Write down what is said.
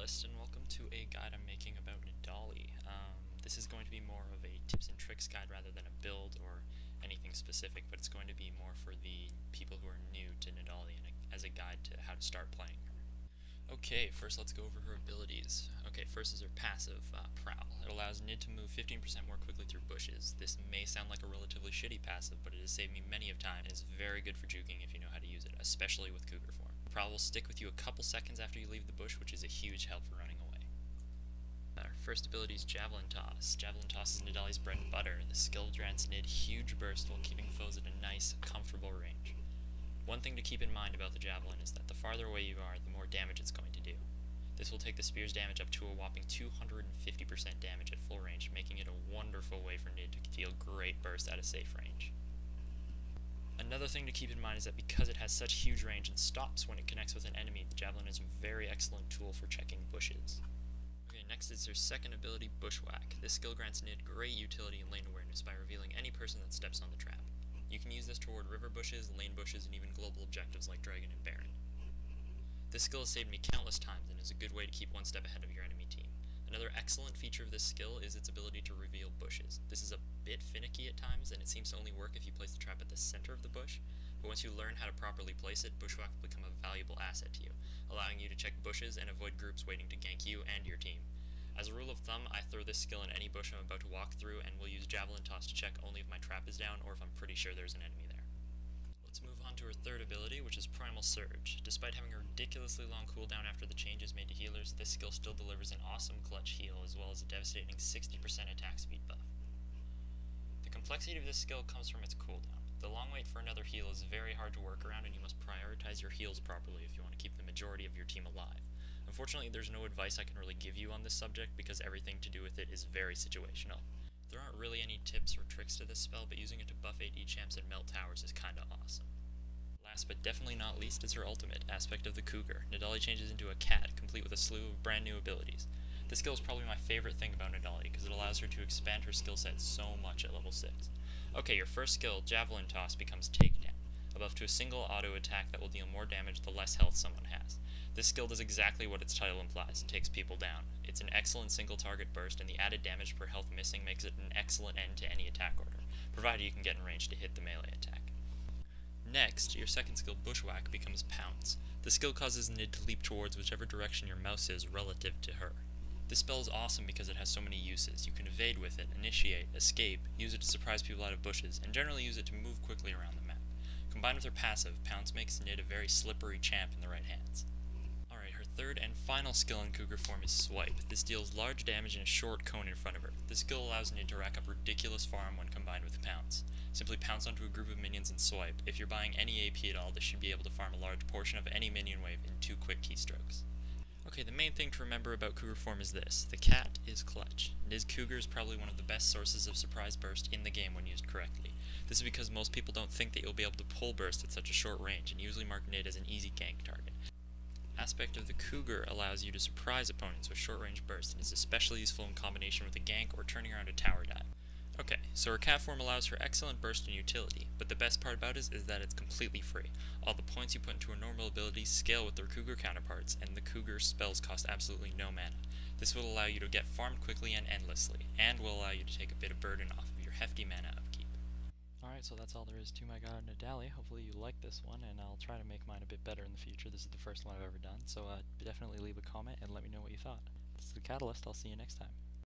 Catalyst, and welcome to a guide I'm making about Nidalee. This is going to be more of a tips and tricks guide rather than a build or anything specific, but it's going to be more for the people who are new to Nidalee and as a guide to how to start playing her. Okay, first let's go over her abilities. Okay, first is her passive, Prowl. It allows Nid to move 15% more quickly through bushes. This may sound like a relatively shitty passive, but it has saved me many of time and is very good for juking if you know how to use it, especially with Cougar form. Prowl will stick with you a couple seconds after you leave the bush, which is a huge help for running away. Our first ability is Javelin Toss. Javelin Toss is Nidalee's bread and butter. The skill grants Nid huge burst while keeping foes at a nice, comfortable range. One thing to keep in mind about the Javelin is that the farther away you are, the more damage it's going to do. This will take the spear's damage up to a whopping 250% damage at full range, making it a wonderful way for Nid to deal great burst at a safe range. Another thing to keep in mind is that because it has such huge range and stops when it connects with an enemy, the Javelin is a very excellent tool for checking bushes. Okay, next is her second ability, Bushwhack. This skill grants Nid great utility and lane awareness by revealing any person that steps on the trap. You can use this toward river bushes, lane bushes, and even global objectives like Dragon and Baron. This skill has saved me countless times and is a good way to keep one step ahead of your enemy team. Another excellent feature of this skill is its ability to reveal bushes. This is a bit finicky at times, and it seems to only work if you place the trap at the center of the bush, but once you learn how to properly place it, Bushwhack will become a valuable asset to you, allowing you to check bushes and avoid groups waiting to gank you and your team. As a rule of thumb, I throw this skill in any bush I'm about to walk through, and will use Javelin Toss to check only if my trap is down or if I'm pretty sure there's an enemy there. Let's move on to her third ability, which is Primal Surge. Despite having a ridiculously long cooldown after the changes made to healers, this skill still delivers an awesome clutch heal, as well as a devastating 60% attack speed buff. The complexity of this skill comes from its cooldown. The long wait for another heal is very hard to work around, and you must prioritize your heals properly if you want to keep the majority of your team alive. Unfortunately, there's no advice I can really give you on this subject because everything to do with it is very situational. There aren't really any tips or tricks to this spell, but using it to buff AD champs and melt towers is kinda awesome. Last but definitely not least is her ultimate, Aspect of the Cougar. Nidalee changes into a cat, complete with a slew of brand new abilities. This skill is probably my favorite thing about Nidalee, because it allows her to expand her skill set so much at level 6. Okay, your first skill, Javelin Toss, becomes Takedown, a buff to a single auto attack that will deal more damage the less health someone has. This skill does exactly what its title implies, it takes people down. It's an excellent single target burst, and the added damage per health missing makes it an excellent end to any attack order, provided you can get in range to hit the melee attack. Next, your second skill, Bushwhack, becomes Pounce. The skill causes Nid to leap towards whichever direction your mouse is relative to her. This spell is awesome because it has so many uses. You can evade with it, initiate, escape, use it to surprise people out of bushes, and generally use it to move quickly around the map. Combined with her passive, Pounce makes Nid a very slippery champ in the right hands. Alright, her third and final skill in Cougar form is Swipe. This deals large damage in a short cone in front of her. This skill allows Nid to rack up ridiculous farm when combined with Pounce. Simply pounce onto a group of minions and swipe. If you're buying any AP at all, this should be able to farm a large portion of any minion wave in 2 quick keystrokes. Okay, the main thing to remember about Cougar form is this. The cat is clutch. Nid's Cougar is probably one of the best sources of surprise burst in the game when used correctly. This is because most people don't think that you'll be able to pull burst at such a short range, and usually mark Nid as an easy gank target. Aspect of the Cougar allows you to surprise opponents with short-range burst, and is especially useful in combination with a gank or turning around a tower dive. Okay, so her cat form allows for excellent burst and utility, but the best part about it is that it's completely free. All the points you put into her normal abilities scale with their Cougar counterparts, and the Cougar spells cost absolutely no mana. This will allow you to get farmed quickly and endlessly, and will allow you to take a bit of burden off of your hefty mana upkeep. Alright, so that's all there is to my guide on Nidalee. Hopefully you like this one, and I'll try to make mine a bit better in the future. This is the first one I've ever done, so definitely leave a comment and let me know what you thought. This is the Catalyst. I'll see you next time.